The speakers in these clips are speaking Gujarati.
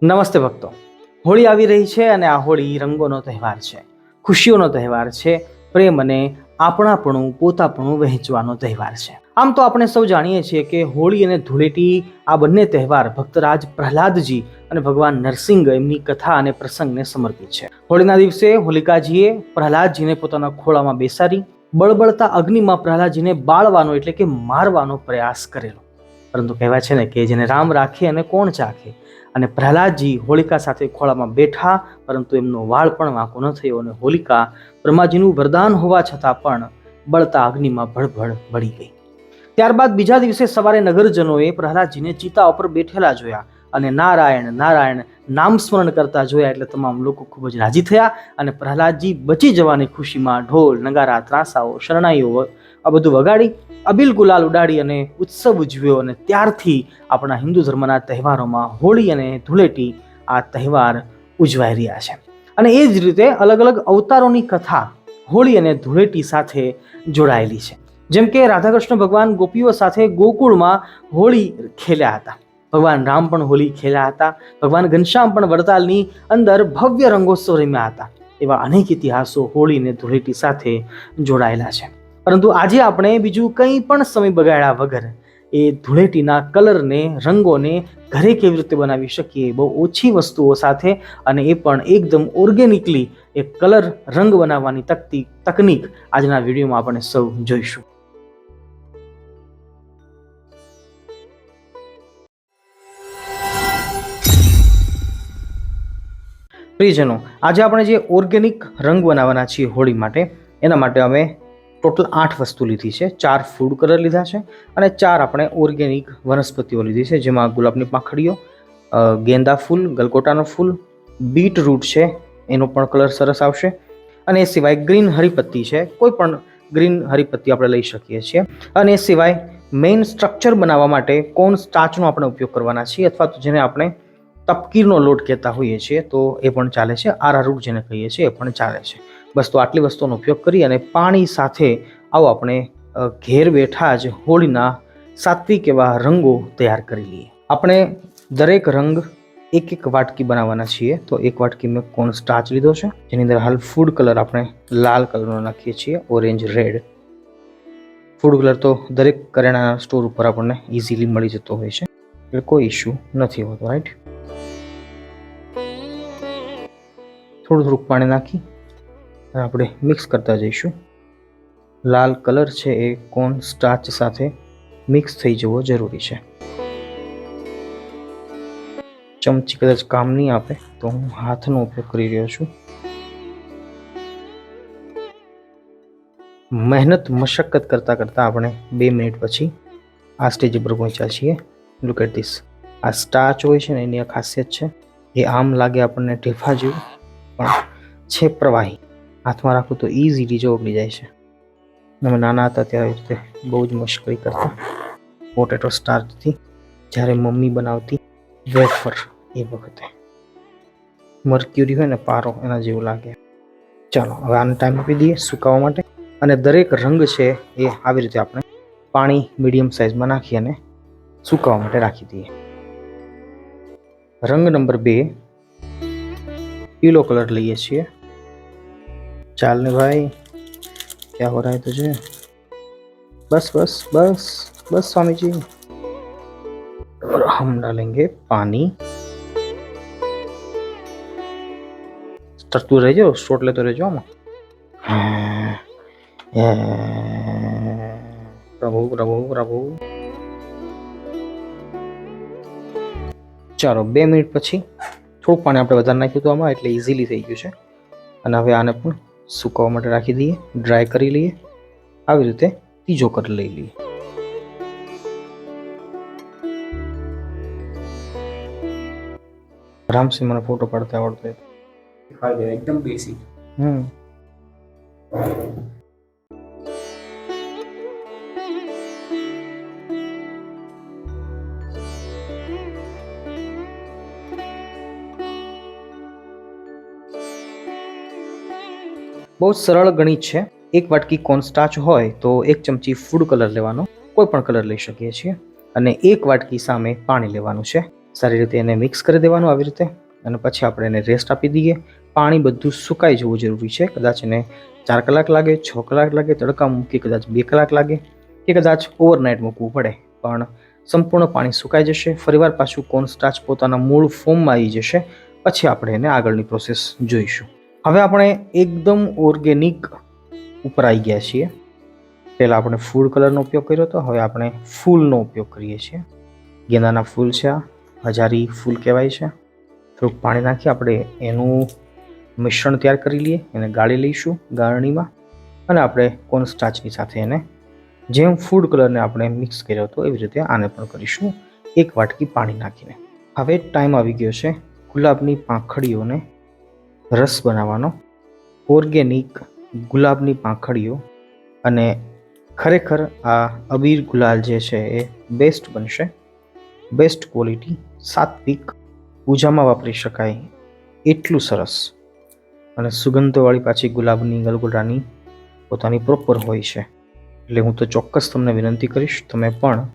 નમસ્તે ભક્તો, હોળી આવી રહી છે અને આ હોળી રંગોનો તહેવાર છે, ખુશીઓનો તહેવાર છે, પ્રેમ અને આપણાપણું પોતાપણું વહેંચવાનો તહેવાર છે. આમ તો આપણે સૌ જાણીએ છીએ કે હોળી અને ધૂળેટી આ બંને તહેવાર ભક્તરાજ પ્રહલાદજી અને ભગવાન નરસિંહ એમની કથા અને પ્રસંગને સમર્પિત છે. હોળીના દિવસે હોલિકાજીએ પ્રહલાદજીને પોતાના ખોળામાં બેસાડી બળબળતા અગ્નિમાં પ્રહલાદજીને બાળવાનો એટલે કે મારવાનો પ્રયાસ કરેલો. પરંતુ કહેવાય છે ને કે જેને રામ રાખે અને કોણ ચાખે, અને પ્રહલાદજી હોલિકા સાથે ખોળામાં બેઠા, પરંતુ એમનો વાળ પણ વાંકો ન થયો અને હોલિકા બ્રહ્માજીનું વરદાન હોવા છતાં પણ બળતા અગ્નિમાં ભડભડ બળી ગઈ. ત્યારબાદ બીજા દિવસે સવારે નગરજનોએ પ્રહલાદજીને ચિતા ઉપર બેઠેલા જોયા અને નારાયણ નારાયણ નામ સ્મરણ કરતા જોયા એટલે તમામ લોકો ખૂબ જ રાજી થયા અને પ્રહલાદજી બચી જવાની ખુશીમાં ઢોલ, નગારા, ત્રાસાઓ, શરણાઈઓ આ બધું વગાડી અબિલ ગુલાલ ઉડાડી અને ઉત્સવ ઉજવ્યો. અને ત્યારથી આપણા હિન્દુ ધર્મના તહેવારોમાં હોળી અને ધૂળેટી આ તહેવાર ઉજવાઈ રહ્યા છે. અને એ જ રીતે અલગ અલગ અવતારોની કથા હોળી અને ધૂળેટી સાથે જોડાયેલી છે. જેમ કે રાધાકૃષ્ણ ભગવાન ગોપીઓ સાથે ગોકુળમાં હોળી ખેલ્યા હતા, ભગવાન રામ પણ હોળી ખેલ્યા હતા, ભગવાન ઘનશ્યામ પણ વડતાલની અંદર ભવ્ય રંગોત્સવ રમ્યા હતા. એવા અનેક ઇતિહાસો હોળી અને ધૂળેટી સાથે જોડાયેલા છે. પરંતુ આજે આપણે બીજું કંઈ પણ સમય બગાડ્યા વગર એ ધૂળેટીના કલરને, રંગોને ઘરે કેવી રીતે બનાવી શકીએ, બહુ ઓછી વસ્તુઓ સાથે, અને એ પણ એકદમ ઓર્ગેનિકલી એ કલર રંગ બનાવવાની તકનીક આજના વિડીયોમાં આપણે સૌ જોઈશું. પ્રિયજનો, આજે આપણે જે ઓર્ગેનિક રંગ બનાવવાના છીએ હોળી માટે, એના માટે અમે ટોટલ 8 વસ્તુ લીધી છે. 4 ફૂડ કલર લીધા છે અને 4 આપણે ઓર્ગેનિક વનસ્પતિઓ લીધી છે, જેમાં ગુલાબની પાંખડીઓ, ગેંદા ફૂલ, ગલગોટાનો ફૂલ, બીટરૂટ છે, એનો પણ કલર સરસ આવશે, અને એ સિવાય ગ્રીન હરીપત્તી છે, કોઈ પણ ગ્રીન હરીપત્તી આપણે લઈ શકીએ છીએ. અને એ સિવાય મેઇન સ્ટ્રક્ચર બનાવવા માટે કોર્ન સ્ટાર્ચનો આપણે ઉપયોગ કરવાના છીએ, અથવા તો જેને આપણે તપકીરનો લોટ કહેતા હોઈએ છીએ તો એ પણ ચાલે છે, આરારૂટ જેને કહીએ છીએ એ પણ ચાલે છે. બસ તો આટલી વસ્તુનો ઉપયોગ કરી અને પાણી સાથે આવો આપણે ઘેર બેઠા જ હોળીના સાત્વિક એવા રંગો તૈયાર કરી લઈએ. આપણે દરેક રંગ એક એક વાટકી બનાવવાના છીએ. તો એક વાટકી મેં કોર્ન સ્ટાર્ચ લીધો છે, જેની અંદર હાલ ફૂડ કલર આપણે લાલ કલરનો નાખીએ છીએ, ઓરેન્જ, રેડ. ફૂડ કલર તો દરેક કરિયાણા સ્ટોર ઉપર આપણને ઇઝીલી મળી જતો હોય છે, એટલે કોઈ ઇશ્યુ નથી હોતો, રાઈટ. થોડું થોડુંક પાણી નાખી આપણે મિક્સ કરતા જઈશું. લાલ કલર છે એ કોર્ન સ્ટાર્ચ સાથે મિક્સ થઈ જવો જરૂરી છે. ચમચી કદાચ કામ નહીં આપે તો હું હાથનો ઉપયોગ કરી રહ્યો છું. મહેનત મશક્કત કરતાં કરતાં આપણે 2 મિનિટ પછી આ સ્ટેજ ઉપર પહોંચ્યા છીએ. Look at this. આ સ્ટાર્ચ હોય છે ને એની આ ખાસિયત છે, એ આમ લાગે આપણને ઢેફા જેવું, પણ છે પ્રવાહી. હાથમાં રાખું તો ઇઝીલી જો ઓગળી જાય છે. અમે નાના હતા ત્યારે રીતે બહુ જ મશ્કરી કરતા પોટેટો સ્ટાર્ચથી, જ્યારે મમ્મી બનાવતી વેફર એ વખતે. મર્ક્યુરી હોય ને, પારો, એના જેવું લાગે. ચાલો હવે આને ટાઈમ આપી દઈએ સુકાવા માટે. અને દરેક રંગ છે એ આવી રીતે આપણે પાણી મીડિયમ સાઇઝમાં નાખી અને સુકાવા માટે રાખી દઈએ. રંગ નંબર 2 પીળો કલર લઈએ છીએ. ચાલ ને ભાઈ, क्या हो रहा है तुझे? बस बस बस बस स्वामी जी. और हम डालेंगे पानी. तू रह जाओ, शॉट लेते रह जाओ. प्रभु प्रभु प्रभु. ચાલો 2 મિનિટ પછી થોડુંક પાણી આપણે વધારે નાખ્યું હતું આમાં, એટલે ઇઝીલી થઈ ગયું છે. અને હવે આને પણ સુકાવા માટે રાખી દઈએ, ડ્રાય કરી લઈએ. આવી રીતે ત્રીજો કલર લઈ લઈએ. રામસિંહ મને ફોટો પાડતા આવડતો एकदम बेसिक. બહુ સરળ ગણિત છે. 1 વાટકી કોર્ન સ્ટાર્ચ હોય તો 1 ચમચી ફૂડ કલર લેવાનો, કોઈ પણ કલર લઈ શકીએ છીએ, અને 1 વાટકી સામે પાણી લેવાનું છે. સારી રીતે એને મિક્સ કરી દેવાનું આવી રીતે, અને પછી આપણે એને રેસ્ટ આપી દઈએ. પાણી બધું સુકાઈ જવું જરૂરી છે. કદાચ એને 4 કલાક લાગે, 6 કલાક લાગે, તડકા મૂકી કદાચ 2 કલાક લાગે, કે કદાચ ઓવરનાઇટ મૂકવું પડે, પણ સંપૂર્ણ પાણી સુકાઈ જશે. ફરીવાર પાછું કોર્ન સ્ટાર્ચ પોતાના મૂળ ફોર્મમાં આવી જશે. પછી આપણે એને આગળની પ્રોસેસ જોઈશું. હવે આપણે એકદમ ઓર્ગેનિક ઉપર આવી ગયા છીએ. પહેલાં આપણે ફૂડ કલરનો ઉપયોગ કર્યો હતો, હવે આપણે ફૂલનો ઉપયોગ કરીએ છીએ. ગેંદાના ફૂલ છે, આ હજારી ફૂલ કહેવાય છે. થોડુંક પાણી નાખી આપણે એનું મિશ્રણ તૈયાર કરી લઈએ, એને ગાળી લઈશું ગાળણીમાં, અને આપણે કોર્ન સ્ટાર્ચની સાથે એને જેમ ફૂડ કલરને આપણે મિક્સ કર્યો હતો એવી રીતે આને પણ કરીશું, 1 વાટકી પાણી નાખીને. હવે ટાઈમ આવી ગયો છે ગુલાબની પાંખડીઓને રસ બનાવવાનો. ઓર્ગેનિક ગુલાબની પાંખડીઓ, અને ખરેખર આ અબીર ગુલાલ જે છે એ બેસ્ટ બનશે, બેસ્ટ ક્વોલિટી, સાત્વિક, પૂજામાં વાપરી શકાય એટલું સરસ, અને સુગંધવાળી પાછી ગુલાબની ગલગોટાની પોતાની પ્રોપર હોય છે. એટલે હું તો ચોક્કસ તમને વિનંતી કરીશ, તમે પણ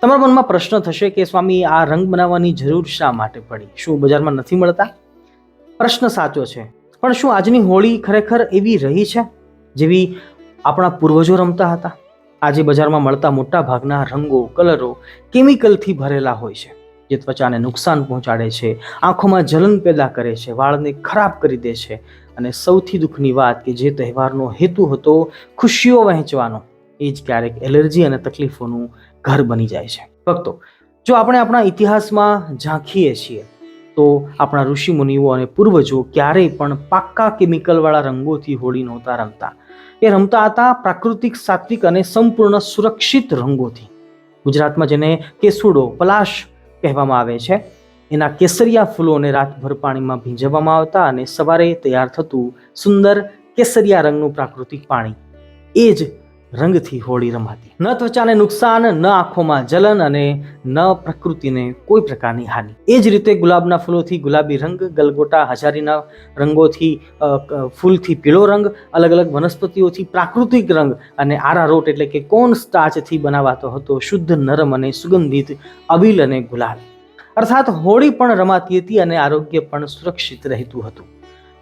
તમારા મનમાં પ્રશ્ન થશે કે સ્વામી, આ રંગ બનાવવાની જરૂર શા માટે પડી? શું બજારમાં નથી મળતા? પ્રશ્ન સાચો છે, પણ શું આજની હોળી ખરેખર એવી રહી છે જેવી આપણા પૂર્વજો રમતા હતા? આજે બજારમાં મળતા મોટા ભાગના રંગો, કલરો કેમિકલથી ભરેલા હોય છે, જે ત્વચાને નુકસાન પહોંચાડે છે, આંખોમાં જલન પેદા કરે છે, વાળને ખરાબ કરી દે છે, અને સૌથી દુઃખની વાત કે જે તહેવારનો હેતુ હતો ખુશીઓ વહેંચવાનો, એ જ ક્યારેક એલર્જી અને તકલીફોનું ઘર બની જાય છે. ભક્તો, જો આપણે આપણા ઇતિહાસમાં ઝાંખીએ છીએ તો આપણા ઋષિ મુનિઓ અને પૂર્વજો ક્યારેય પણ પાક્કા કેમિકલવાળા રંગોથી હોળી નહોતા રમતા. એ રમતા હતા પ્રાકૃતિક, સાત્વિક અને સંપૂર્ણ સુરક્ષિત રંગોથી. ગુજરાતમાં જેને કેસુડો, પલાશ કહેવામાં આવે છે, એના કેસરિયા ફૂલોને રાતભર પાણીમાં ભીંજવવામાં આવતા, અને સવારે તૈયાર થતું સુંદર કેસરિયા રંગનું પ્રાકૃતિક પાણી, એ જ રંગથી હોળી રમાતી. ન ત્વચાને નુકસાન, ન આંખોમાં જલન, અને ન પ્રકૃતિને કોઈ પ્રકારની હાનિ. એ જ રીતે ગુલાબના ફૂલોથી ગુલાબી રંગ, ગલગોટા, હજારીના રંગોથી ફૂલથી પીળો રંગ, અલગ અલગ વનસ્પતિઓથી પ્રાકૃતિક રંગ, અને આરારોટ એટલે કે કોર્ન સ્ટાર્ચથી બનાવાતો હતો શુદ્ધ, નરમ અને સુગંધિત અબીલ અને ગુલાલ. અર્થાત હોળી પણ રમાતી હતી અને આરોગ્ય પણ સુરક્ષિત રહેતું હતું.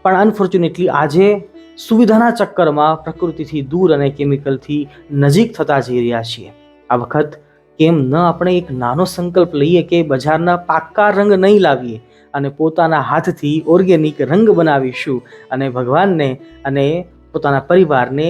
પણ અનફોર્ચ્યુનેટલી આજે સુવિધાના ચક્કરમાં પ્રકૃતિથી દૂર અને કેમિકલથી નજીક થતા જઈ રહ્યા છીએ. આ વખત કેમ ન આપણે એક નાનો સંકલ્પ લઈએ કે બજારના પાક્કા રંગ નહીં લાવીએ અને પોતાના હાથથી ઓર્ગેનિક રંગ બનાવીશું, અને ભગવાનને અને પોતાના પરિવારને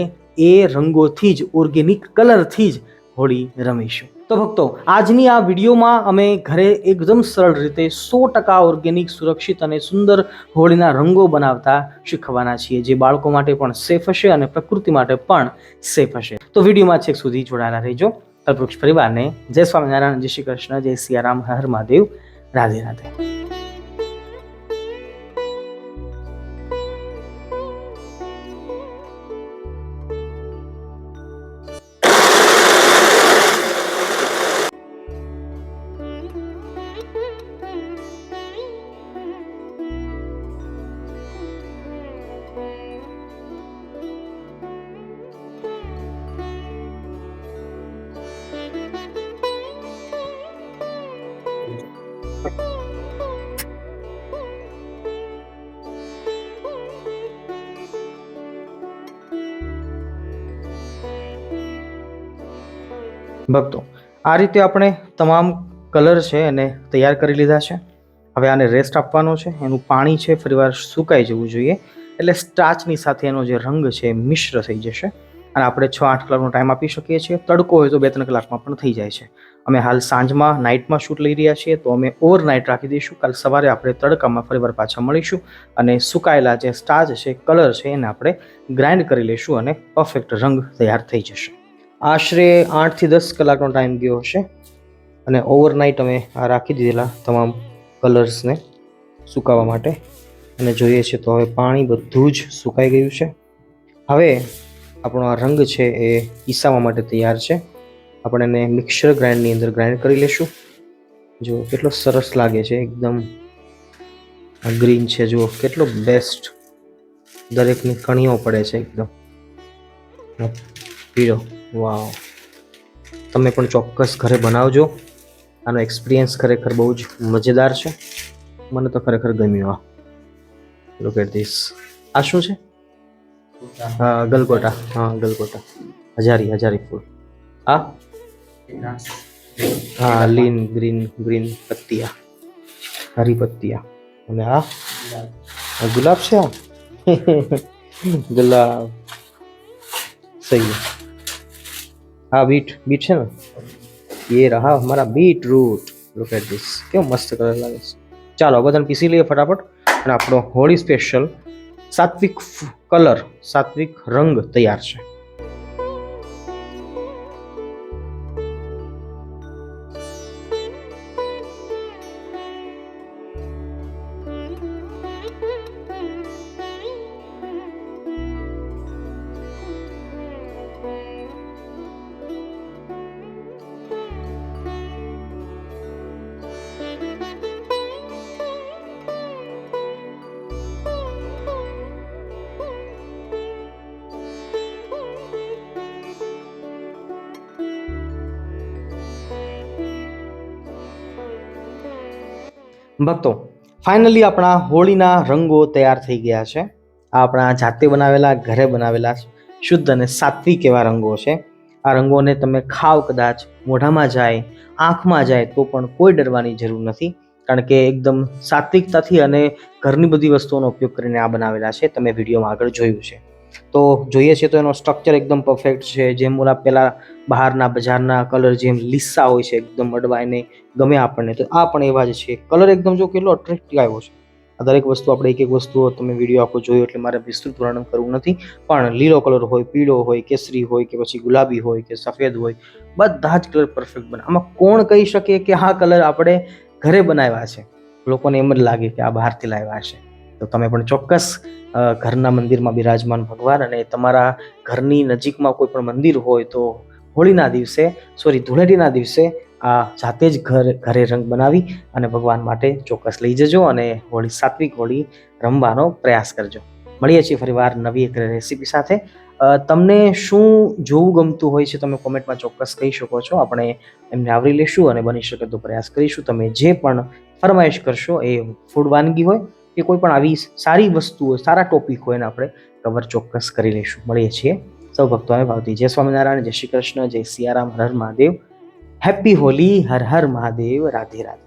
એ રંગોથી જ, ઓર્ગેનિક કલરથી જ હોળી રમીશું. તો ભક્તો, આજની આ વિડીયોમાં અમે ઘરે એકદમ સરળ રીતે 100% ઓર્ગેનિક, સુરક્ષિત અને સુંદર હોળીના રંગો બનાવતા શીખવાના છીએ, જે બાળકો માટે પણ સેફ હશે અને પ્રકૃતિ માટે પણ સેફ હશે. તો વિડીયોમાં છેક સુધી જોડાયેલા રહેજો. કલ્પવૃક્ષ પરિવારને જય સ્વામિનારાયણ, જય શ્રી કૃષ્ણ, જય સિયારામ, હર મહાદેવ, રાધે રાધે. ભક્તો, આ રીતે આપણે તમામ કલર છે એને તૈયાર કરી લીધા છે. હવે આને રેસ્ટ આપવાનો છે. એનું પાણી છે ફરીવાર સુકાઈ જવું જોઈએ, એટલે સ્ટાર્ચની સાથે એનો જે રંગ છે મિશ્ર થઈ જશે, અને આપણે 6-8 કલાકનો ટાઈમ આપી શકીએ છીએ. તડકો હોય તો 2-3 કલાકમાં પણ થઈ જાય છે. અમે હાલ સાંજમાં, નાઇટમાં શૂટ લઈ રહ્યા છીએ, તો અમે ઓવરનાઇટ રાખી દઈશું. કાલ સવારે આપણે તડકામાં ફરીવાર પાછા મળીશું, અને સુકાયેલા જે સ્ટાર્ચ છે, કલર છે, એને આપણે ગ્રાઇન્ડ કરી લઈશું, અને પરફેક્ટ રંગ તૈયાર થઈ જશે. આશરે 8 થી 10 કલાકનો ટાઈમ ગયો હશે, અને ઓવરનાઇટ અમે આ રાખી દીધેલા તમામ કલર્સને સુકાવા માટે, અને જોઈએ છે તો હવે પાણી બધું જ સુકાઈ ગયું છે. હવે આપણો આ રંગ છે એ પીસાવા માટે તૈયાર છે. આપણે એને મિક્સર ગ્રાઇન્ડની અંદર ગ્રાઇન્ડ કરી લઈશું. જો કેટલો સરસ લાગે છે, એકદમ આ ગ્રીન છે, જુઓ કેટલો બેસ્ટ, દરેકની કણીઓ પડે છે એકદમ. આ પીળો, વાવ. તમે પણ ચોક્કસ ઘરે બનાવજો. આનો એક્સપિરિયન્સ ખરેખર બહુ જ મજેદાર છે. મને તો ખરેખર ગમ્યું. આ લુક એટ ધીસ. આ શું છે? હા, ગલગોટા. હા, ગલગોટા. હજારી ફૂલ. આ હા, લીન ગ્રીન પત્તિયા, હરી પત્તિયા. અને આ ગુલાબ છે. આ ગુલાબ સહી. હા, બીટ છે ને, ये रहा हमारा beetroot. Look at this, કેવો મસ્ત કલર લાગે છે. ચાલો બધાને પીસી લઈએ ફટાફટ અને આપણો હોળી સ્પેશિયલ સાત્વિક કલર, સાત્વિક રંગ તૈયાર છે. ભક્તો, ફાઇનલી આપણા હોળીના રંગો તૈયાર થઈ ગયા છે. આ આપણા જાતે બનાવેલા, ઘરે બનાવેલા શુદ્ધ અને સાત્વિક એવા રંગો છે. આ રંગોને તમે ખાવ, કદાચ મોઢામાં જાય, આંખમાં જાય તો પણ કોઈ ડરવાની જરૂર નથી, કારણ કે એકદમ સાત્વિકતાથી અને ઘરની બધી વસ્તુઓનો ઉપયોગ કરીને આ બનાવેલા છે. તમે વિડીયોમાં આગળ જોયું છે. તો જોઈએ છે તો એનો સ્ટ્રક્ચર એકદમ પરફેક્ટ છે. જેમ ઓલા પેલા બહારના બજારના કલર જેમ લીસા હોય છે, એકદમ અડવાઈને ગમે આપણને, તો આ પણ એવા જ છે. કલર એકદમ જો કેટલો અટ્રેક્ટિવ આવ્યો છે. આ દરેક વસ્તુ આપણે એક વસ્તુઓ તમે વિડીયો આખો જોયો એટલે મારે વિસ્તૃત વર્ણન કરવું નથી, પણ લીલો કલર હોય, પીળો હોય, કેસરી હોય કે પછી ગુલાબી હોય કે સફેદ હોય, બધા જ કલર પરફેક્ટ બને. આમાં કોણ કહી શકે કે આ કલર આપણે ઘરે બનાવ્યા છે? લોકોને એમ જ લાગે કે આ બહારથી લાવ્યા છે. તો તમે પણ ચોક્કસ ઘરના મંદિરમાં બિરાજમાન ભગવાન અને તમારા ઘરની નજીકમાં કોઈ પણ મંદિર હોય તો ધૂળેટીના દિવસે આ જાતે જ ઘરે રંગ બનાવી અને ભગવાન માટે ચોક્કસ લઈ જજો અને સાત્વિક હોળી રમવાનો પ્રયાસ કરજો. મળીએ છીએ ફરીવાર નવી એક રેસીપી સાથે. તમને શું જોવું ગમતું હોય છે તમે કોમેન્ટમાં ચોક્કસ કહી શકો છો. આપણે એમને આવરી લેશું અને બની શકે તો પ્રયાસ કરીશું. તમે જે પણ ફરમાઈશ કરશો, એ ફૂડ વાનગી હોય કે કોઈ પણ આવી સારી વસ્તુ હોય, સારા ટોપિક હોય ને આપણે કવર ચોક્કસ કરી લઈશું. મળીએ છીએ. સૌ ભક્તોને ભાવતી જય સ્વામિનારાયણ, જય શ્રી કૃષ્ણ, જય સિયારામ, હર હર મહાદેવ. હેપી હોલી, હર હર મહાદેવ, રાધે રાધે.